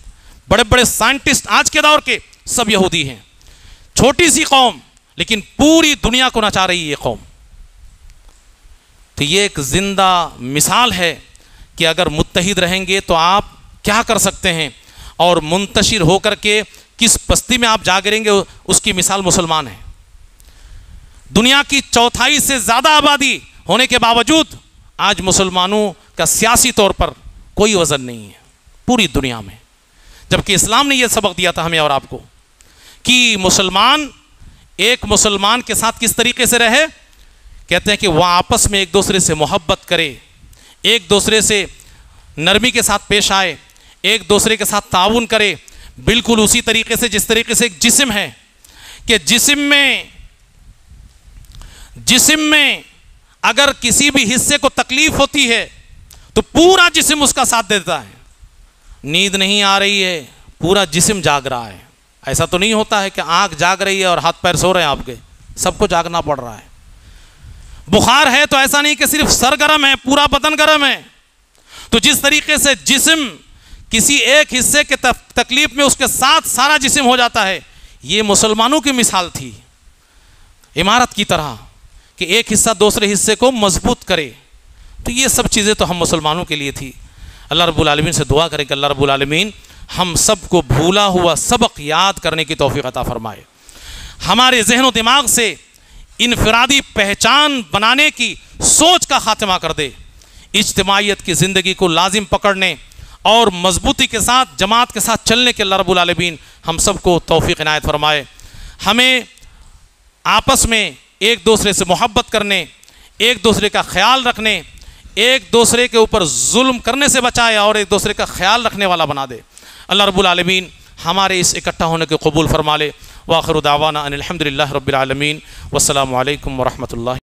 بڑے بڑے سائنٹسٹ آج کے دور کے سب یہودی ہیں. چھوٹی سی قوم لیکن پوری دنیا کو نچا رہی ہے یہ قوم. تو یہ ایک زندہ مثال ہے کہ اگر متحد رہیں گے تو آپ کیا کر سکتے ہیں اور منتشر ہو کر کے کس بستی میں آپ جا گریں گے, اس کی مثال مسلمان ہے. دنیا کی 1/4 سے زیادہ آبادی ہونے کے باوجود آج مسلمانوں کا سیاسی طور پر کوئی وزن نہیں ہے پوری دنیا میں. جبکہ اسلام نے یہ سبق دیا تھا ہمیں اور آپ کو کہ مسلمان ایک مسلمان کے ساتھ کس طریقے سے رہے. کہتے ہیں کہ وہ آپس میں ایک دوسرے سے محبت کرے, ایک دوسرے سے نرمی کے ساتھ پیش آئے, ایک دوسرے کے ساتھ تعاون کرے, بالکل اسی طریقے سے جس طریقے سے ایک جسم ہے کہ جسم میں اگر کسی بھی حصے کو تکلیف ہوتی ہے تو پورا جسم اس کا ساتھ دیتا ہے. نیند نہیں آ رہی ہے, پورا جسم جاگ رہا ہے. ایسا تو نہیں ہوتا ہے کہ آنکھ جاگ رہی ہے اور ہاتھ پیر سو رہے ہیں آپ کے, سب کو جاگنا پڑ رہا ہے. بخار ہے تو ایسا نہیں کہ صرف سر گرم ہے, پورا بدن گرم ہے. تو جس طریقے سے جسم کسی ایک حصے کے تکلیف میں اس کے ساتھ سارا جسم ہو جاتا ہے, یہ مسلمانوں کی مثال تھی عمارت کی طرح کہ ایک حصہ دوسرے حصے کو مضبوط کرے. تو یہ سب چیزیں تو ہم مسلمانوں کے لیے تھی. اللہ رب العالمین سے دعا کریں کہ اللہ رب العالمین ہم سب کو بھولا ہوا سبق یاد کرنے کی توفیق عطا فرمائے، ہمارے ذہن و دماغ سے انفرادی پہچان بنانے کی سوچ کا خاتمہ کر دے، اجتماعیت کی زندگی کو لازم پکڑنے اور مضبوطی کے ساتھ جماعت کے ساتھ چلنے کے اللہ رب العالمین ہم سب کو توفیق عنایت فرمائے، ہمیں آپس میں ایک دوسرے سے محبت کرنے، ایک دوسرے کا خیال رکھنے، ایک دوسرے کے اوپر ظلم کرنے سے بچائے اور ایک دوسرے کا خیال رکھنے والا بنا دے۔ اللہ رب العالمین ہمارے اس اکٹھا ہونے کے قبول فرما لے۔ وآخر دعوانا ان الحمدللہ رب العالمین، والسلام علیکم ورحمۃ اللہ۔